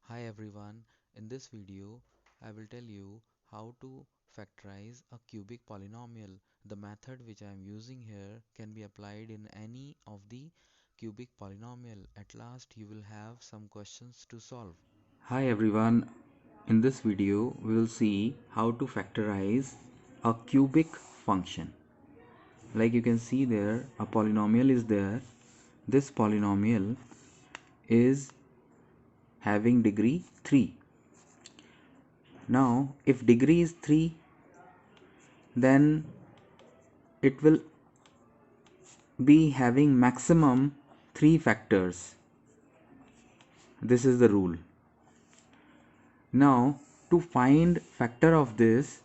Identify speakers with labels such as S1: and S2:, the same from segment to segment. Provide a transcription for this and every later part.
S1: Hi everyone, in this video I will tell you how to factorize a cubic polynomial. The method which I am using here can be applied in any of the cubic polynomial. At last you will have some questions to solve. Hi everyone, in this video we will see how to factorize a cubic function. Like you can see there, a polynomial is there. This polynomial is having degree 3. Now, if degree is 3, then it will be having maximum 3 factors. This is the rule. Now, to find factor of this,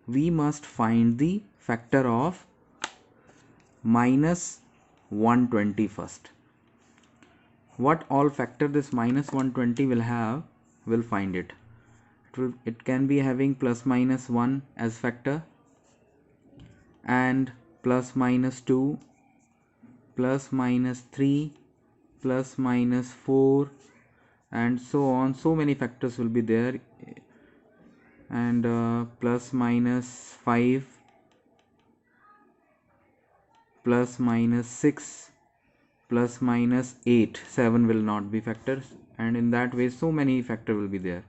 S1: we must find the factor of minus 120 first. What all factor this minus 120 will have, we'll find it. It can be having plus minus 1 as factor, and plus minus 2, plus minus 3, plus minus 4, and so on. So many factors will be there, and plus minus 5, plus minus 6, plus minus 8. 7 will not be factors, and in that way so many factor will be there.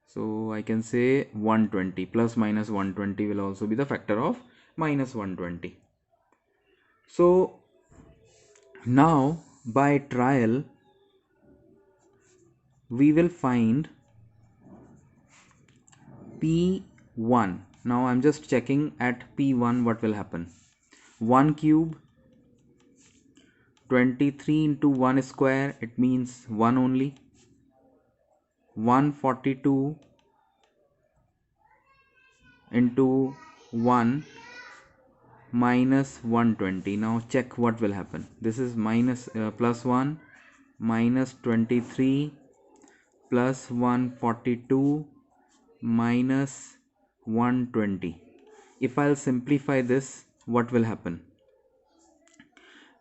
S1: So I can say 120 plus minus 120 will also be the factor of minus 120. So now by trial we will find P1. Now I'm just checking at P1 what will happen. 1 cube, 23 into 1 square, it means 1 only. 142 into 1 minus 120. Now check what will happen. This is minus plus 1 minus 23 plus 142 minus 120. If I'll simplify this, what will happen?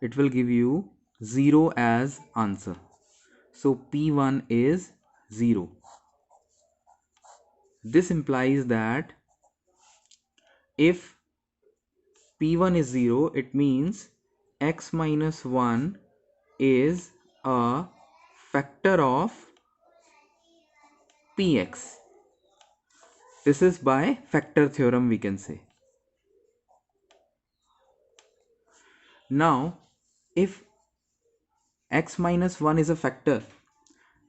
S1: It will give you 0 as answer. So P1 is 0. This implies that if P1 is 0, it means x minus 1 is a factor of Px. This is by factor theorem we can say. Now, if x minus 1 is a factor,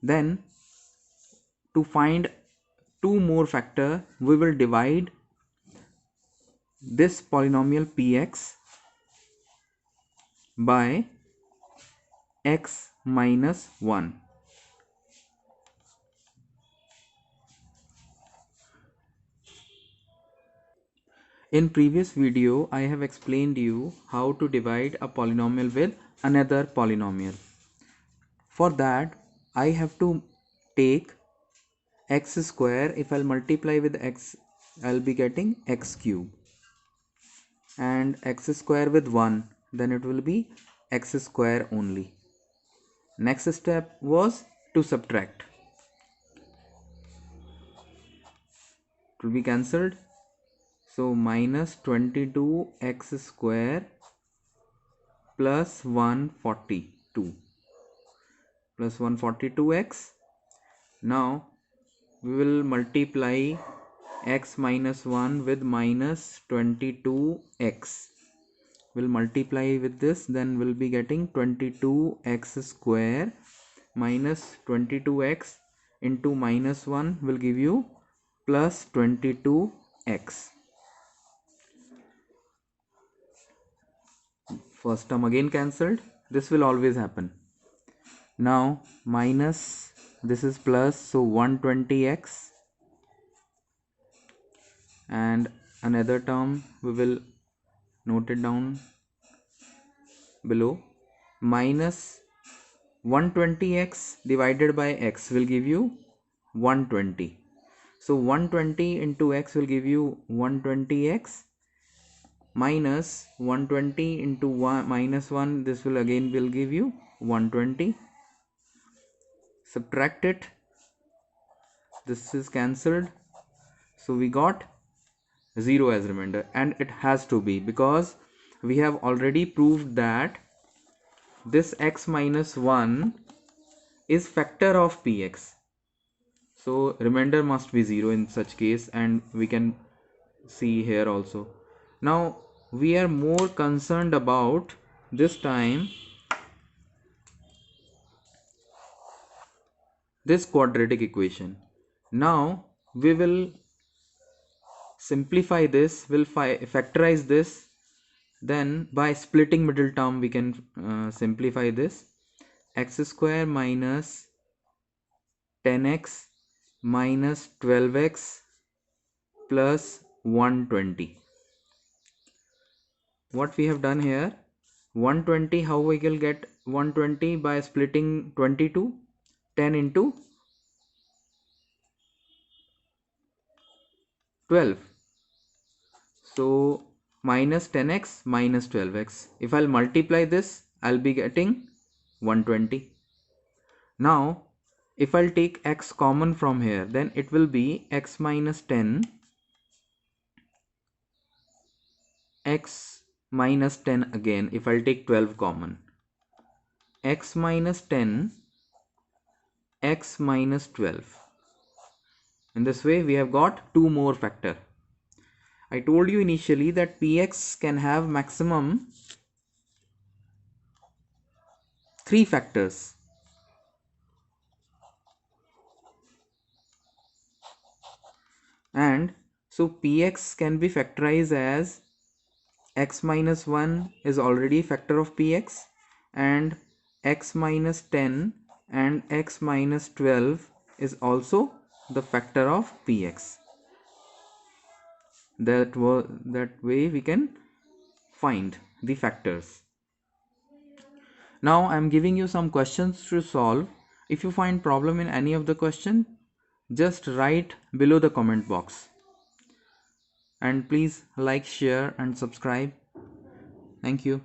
S1: then to find two more factor, we will divide this polynomial Px by x minus 1. In previous video, I have explained you how to divide a polynomial with another polynomial. For that, I have to take x square. If I'll multiply with x, I'll be getting x cube. And x square with 1, then it will be x square only. Next step was to subtract. It will be cancelled. So minus 22x square plus 142 plus 142x. Now we will multiply x minus 1 with minus 22x. We'll multiply with this, then we'll be getting 22x square minus 22x into minus 1 will give you plus 22x. First term again cancelled. This will always happen. Now minus, this is plus, so 120x, and another term we will note it down below. Minus 120x divided by x will give you 120. So 120 into x will give you 120x minus 120 into 1 minus 1, this will again give you 120. subtract it, this is cancelled, so we got 0 as remainder, and it has to be because we have already proved that this x minus 1 is factor of px, so remainder must be 0 in such case, and we can see here also. Now we are more concerned about this time this quadratic equation. Now we will simplify this, we'll factorize this, then by splitting middle term we can simplify this. X square minus 10x minus 12x plus 120. What we have done here, 120, how we will get 120? By splitting 22, 10 into 12. So minus 10x minus 12x. If I'll multiply this, I'll be getting 120. Now if I'll take x common from here, then it will be x minus 10, x minus 10 again. If I'll take 12 common, x minus 10, x minus 12. In this way we have got two more factor. I told you initially that px can have maximum 3 factors. And so px can be factorized as x minus 1 is already factor of px, and x minus 10 and x minus 12 is also the factor of px. That way we can find the factors. Now I am giving you some questions to solve. If you find problem in any of the question, just write below the comment box. And please like, share and subscribe. Thank you.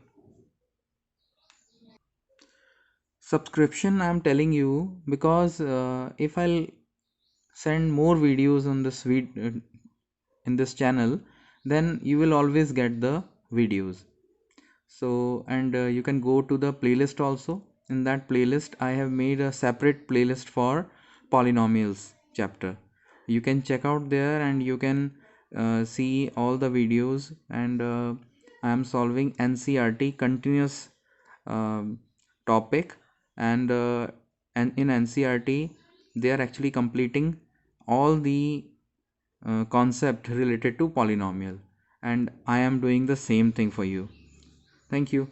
S1: Subscription I am telling you because if I'll send more videos on this in this channel, then you will always get the videos. So, and you can go to the playlist also. In that playlist I have made a separate playlist for polynomials chapter. You can check out there and you can see all the videos, and I am solving NCERT continuous topic, and in NCERT they are actually completing all the concept related to polynomial, and I am doing the same thing for you. Thank you.